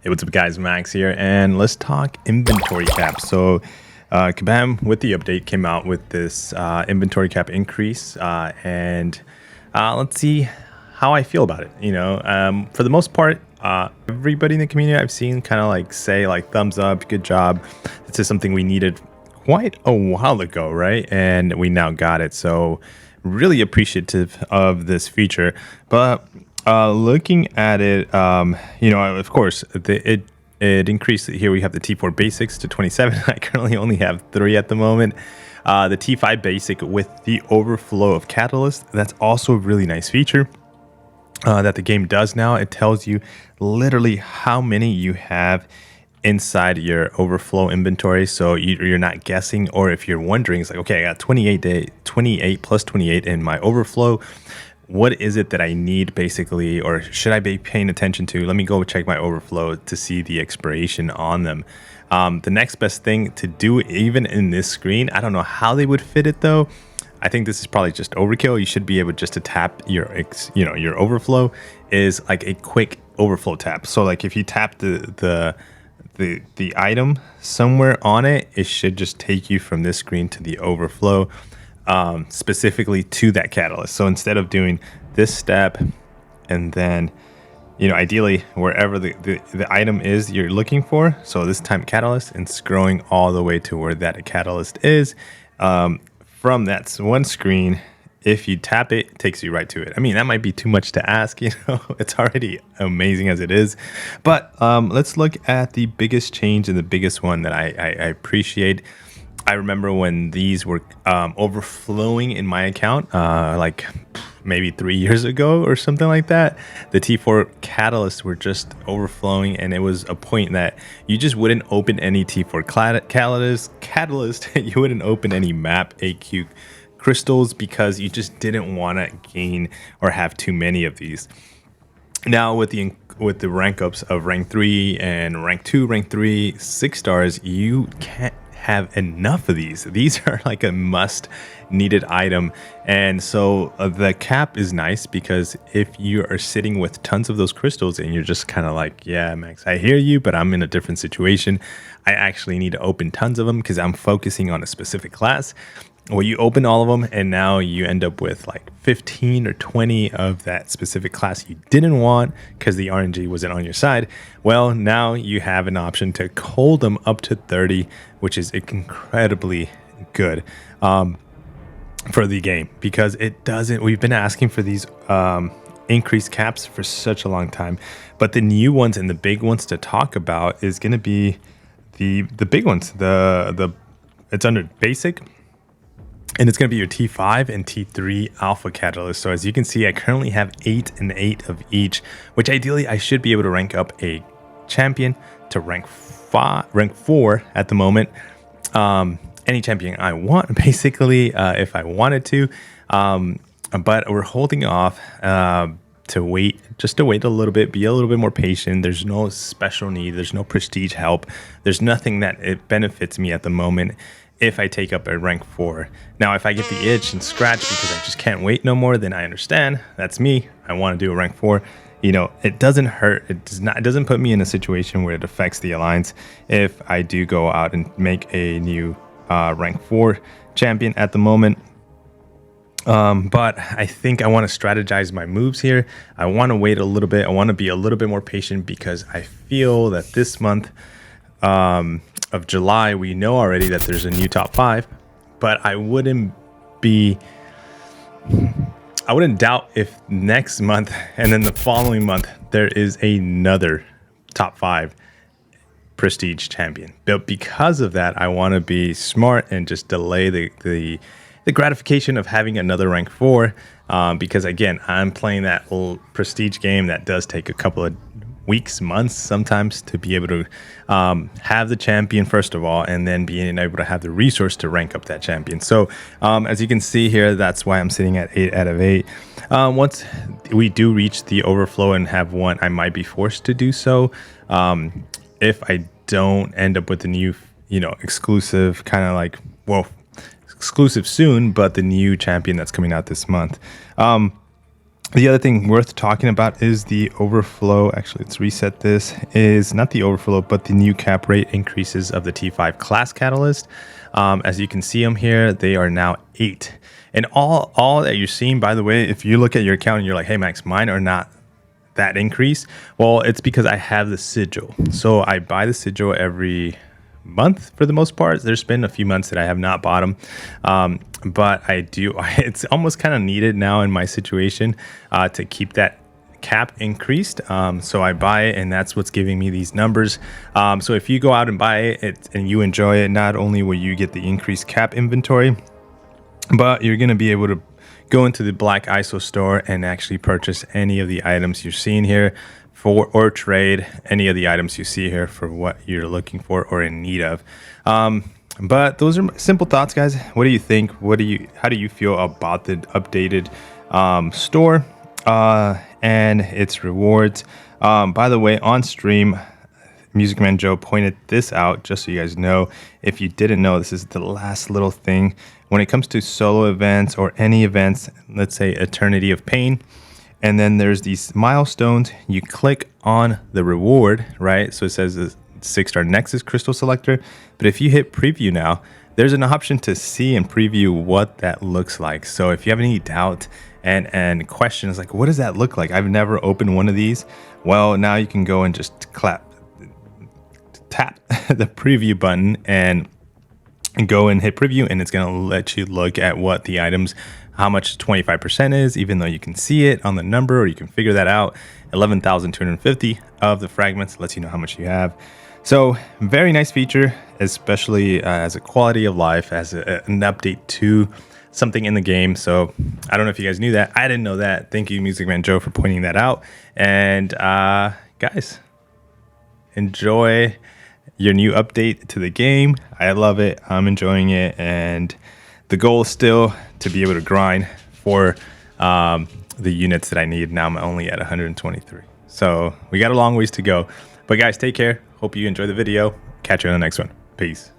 Hey, what's up, guys? Max here, and let's talk inventory cap. So, Kabam, with the update, came out with this inventory cap increase, and let's see how I feel about it. For the most part, everybody in the community I've seen kind of like say like thumbs up, good job. This is something we needed quite a while ago, right? And we now got it. So, really appreciative of this feature, but. Looking at it, of course, it increased. Here we have the T4 basics to 27. I currently only have 3 at the moment. The T5 basic with the overflow of catalyst. That's also a really nice feature that the game does now. It tells you literally how many you have inside your overflow inventory, so you're not guessing, or if you're wondering, it's like, okay, I got 28 plus 28 in my overflow. What is it that I need, basically, or should I be paying attention to? Let me go check my overflow to see the expiration on them. The next best thing to do, even in this screen, I don't know how they would fit it though. I think this is probably just overkill. You should be able just to tap your overflow is like a quick overflow tap. So like if you tap the item somewhere on it, it should just take you from this screen to the overflow. Specifically to that catalyst. So instead of doing this step and then, ideally wherever the item is you're looking for, so this time catalyst, and scrolling all the way to where that catalyst is, from that one screen, if you tap it, it takes you right to it. I mean, that might be too much to ask, it's already amazing as it is. But let's look at the biggest change and the biggest one that I appreciate. I remember when these were overflowing in my account, like maybe 3 years ago or something like that. The T4 catalysts were just overflowing, and it was a point that you just wouldn't open any T4 catalyst. You wouldn't open any map AQ crystals because you just didn't want to gain or have too many of these. Now with the rank ups of rank 3 and rank 2, rank 3, 6 stars, you can't have enough of these. These are like a must needed item. And so the cap is nice because if you are sitting with tons of those crystals and you're just kind of like, yeah, Max, I hear you, but I'm in a different situation. I actually need to open tons of them because I'm focusing on a specific class. Well, you open all of them and now you end up with like 15 or 20 of that specific class you didn't want because the RNG wasn't on your side. Well, now you have an option to hold them up to 30, which is incredibly good for the game, because we've been asking for these increased caps for such a long time. But the new ones and the big ones to talk about is going to be the big ones. It's under basic. And it's going to be your T5 and T3 alpha catalyst. So as you can see, I currently have 8 and 8 of each, which ideally I should be able to rank up a champion to rank 4 at the moment. Any champion I want, basically, if I wanted to. But we're holding off to wait a little bit, be a little bit more patient. There's no special need. There's no prestige help. There's nothing that it benefits me at the moment if I take up a rank 4. Now, if I get the itch and scratch because I just can't wait no more, then I understand. That's me. I want to do a rank 4. It doesn't hurt. It doesn't put me in a situation where it affects the alliance if I do go out and make a new rank 4 champion at the moment. But I think I want to strategize my moves here. I want to wait a little bit. I want to be a little bit more patient because I feel that this month of July, we know already that there's a new top 5, but I wouldn't doubt if next month and then the following month there is another top 5 prestige champion. But because of that, I want to be smart and just delay the gratification of having another rank 4, because again, I'm playing that old prestige game that does take a couple of weeks, months sometimes to be able to have the champion first of all, and then being able to have the resource to rank up that champion. So as you can see here, that's why I'm sitting at 8 out of 8. Once we do reach the overflow and have one, I might be forced to do so if I don't end up with the new exclusive kind of like, well, exclusive soon, but the new champion that's coming out this month. The other thing worth talking about is the overflow. Actually, let's reset this. Is not the overflow, but the new cap rate increases of the T5 class catalyst. As you can see them here, they are now 8. And all that you're seeing, by the way, if you look at your account and you're like, hey, Max, mine are not that increase. Well, it's because I have the sigil. So I buy the sigil every month for the most part. There's been a few months that I have not bought them, but I do. It's almost kind of needed now in my situation to keep that cap increased. So I buy it, and that's what's giving me these numbers. So if you go out and buy it and you enjoy it, not only will you get the increased cap inventory, but you're going to be able to go into the Black ISO store and actually purchase any of the items you're seeing here for, or trade any of the items you see here for what you're looking for or in need of. But those are simple thoughts, guys. What do you think? How do you feel about the updated store and its rewards? By the way, on stream, Music Man Joe pointed this out just so you guys know. If you didn't know, this is the last little thing. When it comes to solo events or any events, let's say Eternity of Pain, and then there's these milestones, you click on the reward, right? So it says the 6-star Nexus Crystal Selector. But if you hit preview now, there's an option to see and preview what that looks like. So if you have any doubt and questions like, what does that look like? I've never opened one of these. Well, now you can go and just tap the preview button and go and hit preview, and it's going to let you look at what the items, how much 25% is, even though you can see it on the number, or you can figure that out. 11,250 of the fragments lets you know how much you have. So very nice feature, especially as a quality of life, as an update to something in the game. So I don't know if you guys knew that. I didn't know that. Thank you, Music Man Joe, for pointing that out. And guys, enjoy your new update to the game. I love it. I'm enjoying it, and the goal is still to be able to grind for the units that I need. Now I'm only at 123, so we got a long ways to go. But guys, take care. Hope you enjoy the video. Catch you on the next one. Peace.